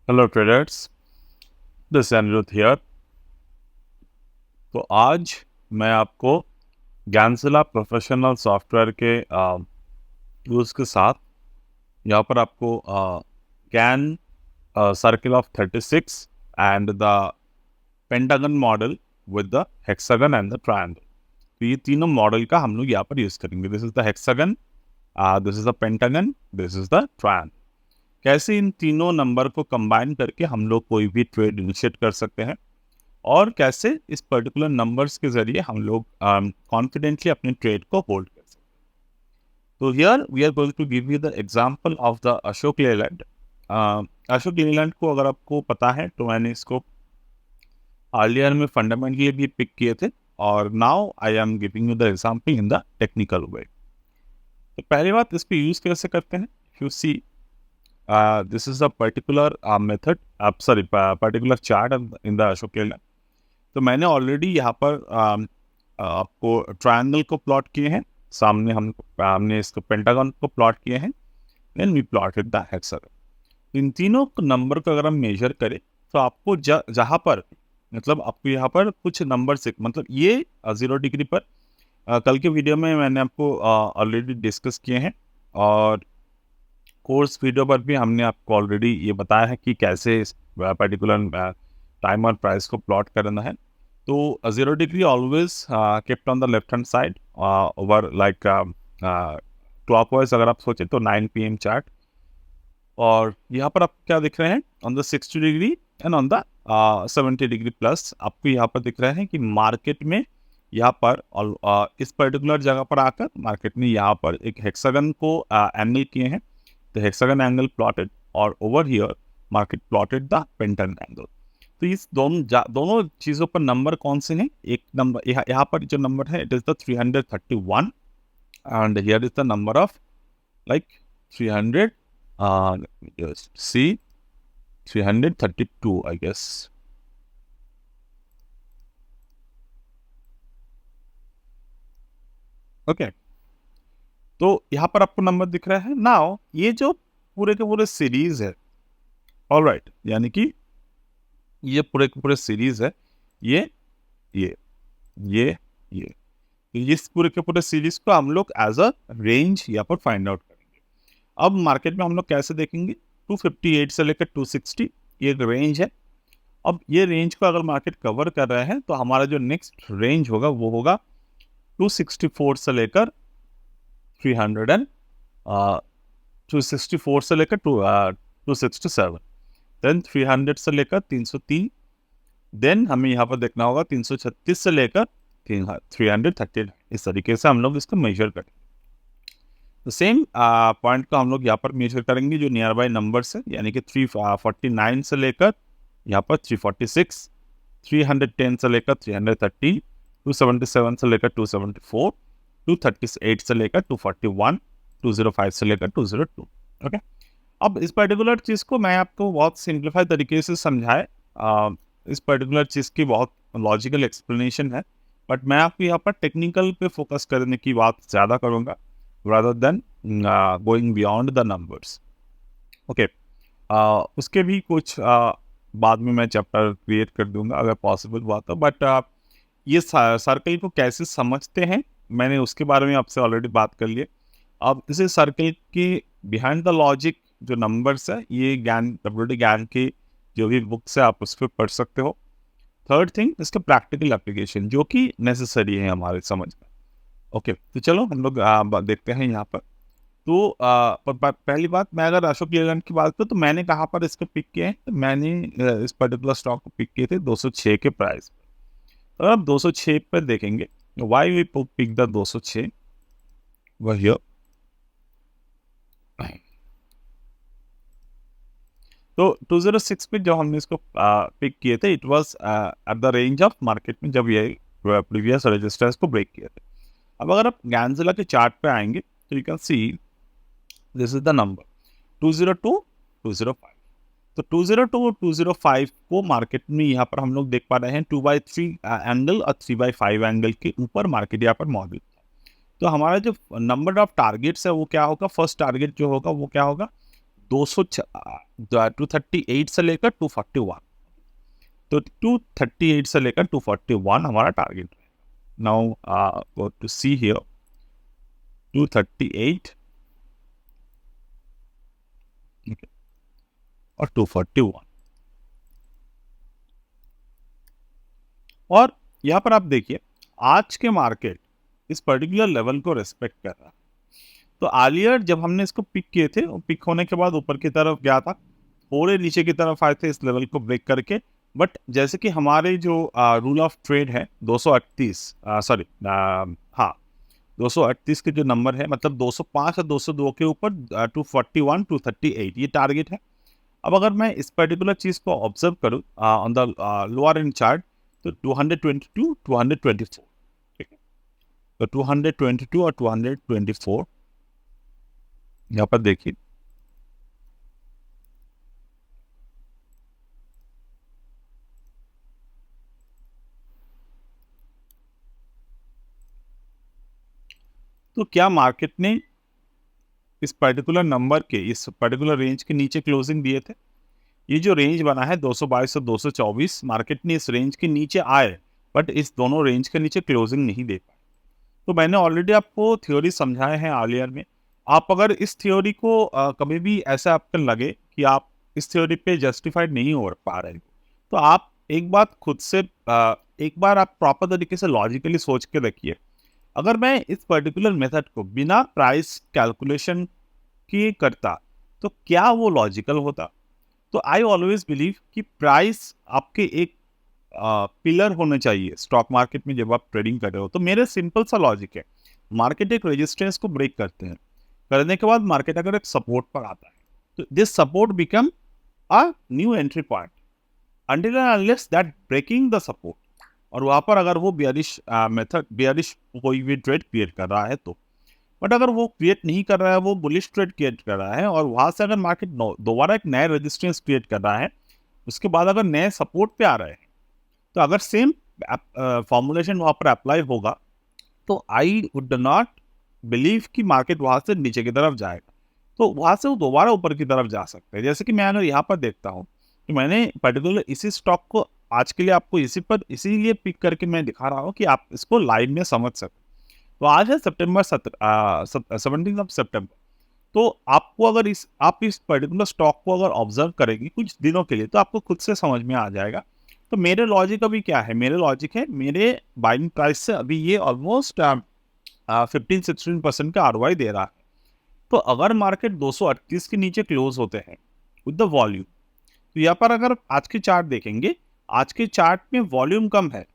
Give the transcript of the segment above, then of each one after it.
Hello traders, this Aniruddh here. तो आज मैं आपको ज्ञानशिला प्रोफेशनल सॉफ्टवेयर के टूल्स के साथ यहाँ पर आपको Gann circle of 36 and the pentagon model with the hexagon and the triangle. तो ये तीनों मॉडल का हम लोग यहाँ पर यूज करेंगे। This is the hexagon, this is the pentagon, this is the triangle. कैसे इन तीनों नंबर को कंबाइन करके हम लोग कोई भी ट्रेड इनिशिएट कर सकते हैं और कैसे इस पर्टिकुलर नंबर्स के जरिए हम लोग कॉन्फिडेंटली अपने ट्रेड को होल्ड कर सकते हैं। तो here we are going to give you the example of the Ashok Leyland. Ashok Leyland को अगर आपको पता है तो मैंने इसको अर्लियर में फंडामेंटली भी पिक किए थे और now I am giving you the example in the technical way. तो पहली बात, इसको यूज कैसे करते हैं। You see this is a particular method, particular chart in the Ashok Leyland. तो मैंने ऑलरेडी यहाँ पर आपको ट्रायंगल को प्लॉट किए हैं, सामने हमने इसको पेंटागन को प्लॉट किए हैं, then we plotted the hexagon. इन तीनों नंबर को अगर हम मेजर करें तो आपको जहाँ पर मतलब आपको यहाँ पर कुछ नंबर से मतलब ये 0 डिग्री पर कल के वीडियो में मैंने आपको ऑलरेडी डिस्कस किए हैं और कोर्स वीडियो पर भी हमने आपको ऑलरेडी ये बताया है कि कैसे इस पर्टिकुलर टाइम और प्राइस को प्लॉट करना है। तो 0 degree always kept on the left hand side over like clockwise अगर आप सोचें तो 9 PM चार्ट। और यहाँ पर आप क्या दिख रहे हैं on the 60 degree and on the 70 degree plus आपको यहाँ पर दिख रहे हैं कि मार्केट में यहाँ पर इस पर्टिकुलर जगह पर आकर मार्केट ने यहाँ पर एक हेक्सागन को एंगल किए हैं। The hexagon angle plotted or over here market plotted the pentagon angle। तो इस दोनों चीजों पर नंबर कौन से हैं। एक नंबर यहाँ पर जो नंबर है it is the 331 and here is the number of like 300 see 332 I guess. Okay, तो यहाँ पर आपको नंबर दिख रहा है। नाउ ये जो पूरे के पूरे सीरीज है, ऑलराइट, यानी कि ये पूरे के पूरे सीरीज है, ये ये ये ये तो इस पूरे के पूरे सीरीज को हम लोग एज अ रेंज यहाँ पर फाइंड आउट करेंगे। अब मार्केट में हम लोग कैसे देखेंगे, 258 से लेकर 260 ये एक रेंज है। अब ये रेंज को अगर मार्केट कवर कर रहे हैं तो हमारा जो नेक्स्ट रेंज होगा वो होगा 264 से लेकर 300 एंड 264 से लेकर 267, देन 300 से लेकर 303, देन हमें यहाँ पर देखना होगा 336 से लेकर 330। इस तरीके से हम लोग इसको मेजर करेंगे। तो सेम पॉइंट को हम लोग यहाँ पर मेजर करेंगे जो नियर बाई नंबर्स है, यानी कि 349 से लेकर यहाँ पर 346, 310 से लेकर 313, 277 से लेकर 274, 238 से लेकर 241, 205 से लेकर 202। ओके, अब इस पर्टिकुलर चीज़ को मैं आपको बहुत सिंप्लीफाइड तरीके से समझाए। इस पर्टिकुलर चीज़ की बहुत लॉजिकल एक्सप्लेनेशन है, बट मैं आपको यहाँ पर टेक्निकल पे फोकस करने की बात ज़्यादा करूँगा rather than going beyond the numbers। Okay, उसके भी कुछ बाद में मैं चैप्टर क्रिएट कर दूंगा अगर पॉसिबल हुआ तो, बट ये सर्कल को कैसे समझते हैं मैंने उसके बारे में आपसे ऑलरेडी बात कर लिए। अब इसे सर्कल के बिहाइंड द लॉजिक जो नंबर्स है ये WD ज्ञान की जो भी बुक्स है आप उस पर पढ़ सकते हो। थर्ड थिंग, इसका प्रैक्टिकल एप्लीकेशन जो कि नेसेसरी है हमारे समझ में। ओके, तो चलो हम लोग देखते हैं यहाँ पर। तो पहली बात, मैं अगर अशोक लेलैंड की बात करूँ तो मैंने कहाँ पर इसको पिक किए हैं, तो मैंने इस पर्टिकुलर स्टॉक को पिक किए थे 206 के प्राइस पर। तो अब 206 पर देखेंगे वाई वी पिक द 206 वही। तो 206 पे जब हमने इसको पिक किए थे it was at the range of market में जब ये प्रीवियस रजिस्टर्स को ब्रेक किए थे। अब अगर आप ज्ञानशिला के चार्ट पे आएंगे तो you can see this is the number 202 205। तो 202 205 को मार्केट में यहाँ पर हम लोग देख पा रहे हैं 2/3 एंगल और 3/5 एंगल के ऊपर मार्केट यहाँ पर मौजूद है। तो हमारा जो नंबर ऑफ टारगेट्स है वो क्या होगा, फर्स्ट टारगेट जो होगा वो क्या होगा 238 से लेकर 241, तो 238 से लेकर 241 हमारा टारगेट है। Now go to see here 238 और 241, और यहाँ पर आप देखिए आज के मार्केट इस पर्टिकुलर लेवल को रेस्पेक्ट कर रहा है। तो अर्लियर जब हमने इसको पिक किए थे, पिक होने के बाद ऊपर की तरफ गया था, थोड़े नीचे की तरफ आए थे इस लेवल को ब्रेक करके, बट जैसे कि हमारे जो रूल ऑफ ट्रेड है 238, सॉरी हाँ 238 के जो नंबर है, मतलब 205 और 202 के ऊपर 241 238 ये टारगेट है। अब अगर मैं इस पर्टिकुलर चीज़ को ऑब्जर्व करूँ on the lower and chart, तो 222 224, ठीक है, तो 222 और 224 यहाँ पर देखिए, तो क्या मार्केट ने इस पर्टिकुलर नंबर के, इस पर्टिकुलर रेंज के नीचे क्लोजिंग दिए थे? ये जो रेंज बना है 222 और 224, मार्केट ने इस रेंज के नीचे आए, बट इस दोनों रेंज के नीचे क्लोजिंग नहीं दे पाए। तो मैंने ऑलरेडी आपको थ्योरी समझाए हैं अर्लियर में। आप अगर इस थ्योरी को कभी भी ऐसा आपको लगे कि आप इस थ्योरी पे जस्टिफाइड नहीं हो पा रहे हो, तो आप एक बात खुद से एक बार आप प्रॉपर तरीके से लॉजिकली सोच के देखिए। अगर मैं इस पर्टिकुलर मेथड को बिना प्राइस कैलकुलेशन किए करता, तो क्या वो लॉजिकल होता? तो आई ऑलवेज बिलीव कि प्राइस आपके एक पिलर होने चाहिए स्टॉक मार्केट में जब आप ट्रेडिंग कर रहे हो। तो मेरे सिंपल सा लॉजिक है, मार्केट एक रेजिस्टेंस को ब्रेक करते हैं, करने के बाद मार्केट अगर एक सपोर्ट पर आता है, तो this support become a new entry point until and unless that breaking the support, और वहां पर अगर वो बियरिश मेथड, बियरिश कोई भी ट्रेड क्रिएट कर रहा है तो, बट अगर वो क्रिएट नहीं कर रहा है, वो बुलिश ट्रेड क्रिएट कर रहा है, और वहां से अगर मार्केट दोबारा एक नया रेजिस्टेंस क्रिएट कर रहा है, उसके बाद अगर नए सपोर्ट पे आ रहे हैं, तो अगर सेम फॉर्मुलेशन वहां पर अप्लाई होगा, तो आई वुड नॉट बिलीव कि मार्केट वहां से नीचे की तरफ जाएगा। तो वहां से वो दोबारा ऊपर की तरफ जा सकते हैं। जैसे कि मैं अगर यहाँ पर देखता हूँ, तो मैंने पर्टिकुलर इसी स्टॉक को आज के लिए आपको इसीलिए पिक करके मैं दिखा रहा हूँ कि आप इसको लाइव में समझ सकें। तो आज है सितंबर 17 तो आपको अगर आप इस पर्टिकुलर स्टॉक को अगर ऑब्जर्व करेंगे कुछ दिनों के लिए, तो आपको खुद से समझ में आ जाएगा। तो मेरे लॉजिक अभी क्या है, मेरे लॉजिक है, मेरे बाइंग प्राइस से अभी ये ऑलमोस्ट 15-16% का आरओआई दे रहा है। तो अगर मार्केट 238 के नीचे क्लोज होते हैं विद द वॉल्यूम, तो यहाँ पर अगर आज के चार्ट देखेंगे, आज के चार्ट में वॉल्यूम कम है।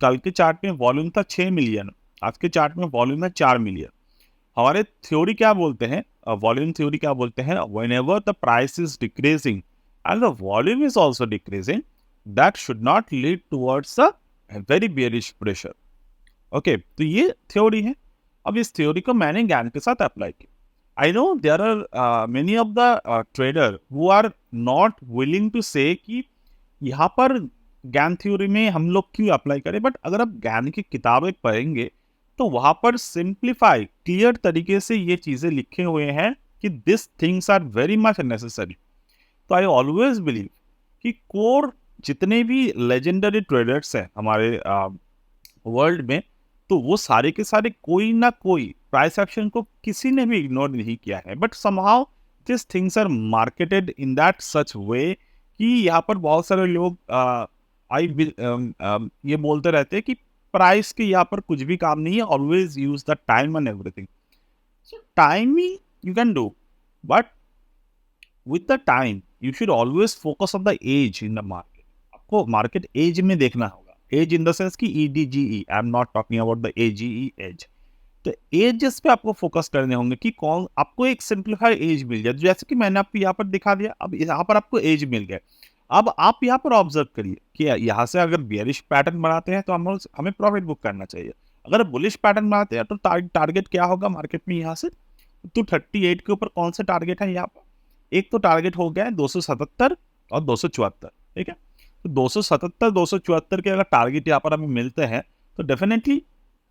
कल के चार्ट में वॉल्यूम था 6 मिलियन, आज के चार्ट में वॉल्यूम है 4 मिलियन। हमारे थ्योरी क्या बोलते हैं, वॉल्यूम थ्योरी क्या बोलते हैं, whenever the price is decreasing and the volume is also decreasing, that should not lead towards a very bearish pressure. Okay, तो ये थ्योरी है। अब इस थ्योरी को मैंने ज्ञान के साथ अप्लाई किया। I know there are many of the trader who are not willing to say कि यहाँ पर ज्ञान थ्योरी में हम लोग क्यों अप्लाई करें, बट अगर आप ज्ञान की किताबें पढ़ेंगे, तो वहाँ पर सिंप्लीफाई क्लियर तरीके से ये चीज़ें लिखे हुए हैं कि this things are very much necessary. तो आई ऑलवेज बिलीव कि कोर जितने भी लेजेंडरी ट्रेडर्स हैं हमारे वर्ल्ड में, तो वो सारे के सारे कोई ना कोई प्राइस एक्शन को किसी ने भी इग्नोर नहीं किया है, but somehow this things are marketed in that such way कि यहाँ पर बहुत सारे लोग ये बोलते रहते हैं कि प्राइस के यहाँ पर कुछ भी काम नहीं है, always use the time and everything. So timing you can do, but with the time you should always focus on the edge in the market. आपको मार्केट एज में देखना होगा, एज इन द सेंस की EDGE, I am not talking about the AGE edge. तो edges पे आपको focus करने होंगे कि कौन आपको एक सिंप्लीफाइड एज मिल जाए, जैसे कि मैंने आपको यहाँ पर दिखा दिया। अब यहाँ पर आपको एज मिल गया, अब आप यहाँ पर ऑब्जर्व करिए कि यहाँ से अगर बियरिश पैटर्न बनाते हैं तो हमें प्रॉफिट बुक करना चाहिए। अगर बुलिश पैटर्न बनाते हैं तो टारगेट क्या होगा मार्केट में, यहाँ से 238 के ऊपर कौन सा टारगेट है यहाँ पर, एक तो टारगेट हो गया है 277 और 274, ठीक है। तो 277 274 के अगर टारगेट यहाँ पर हमें मिलते हैं, तो definitely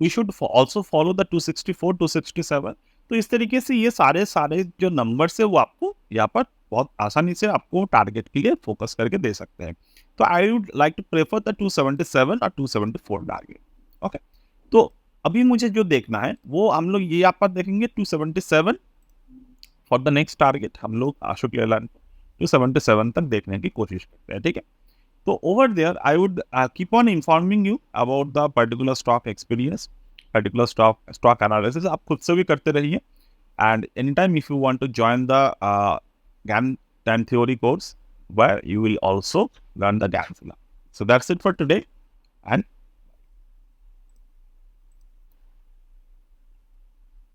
we should also follow the 264 267। तो इस तरीके से ये सारे जो नंबर्स है वो आपको यहाँ पर बहुत आसानी से आपको टारगेट के लिए फोकस करके दे सकते हैं। तो I would like to prefer the 277 और 274 टारगेट। ओके, तो अभी मुझे जो देखना है वो हम लोग ये आप देखेंगे 277 फॉर द नेक्स्ट टारगेट। हम लोग अशोक लेलैंड 277 तक देखने की कोशिश करते हैं, ठीक है। तो over there I would keep on informing you about the particular stock experience, particular stock analysis आप खुद से भी करते रहिए। And anytime if you want to join the GAN time theory course, where you will also learn the GAN. So that's it for today, and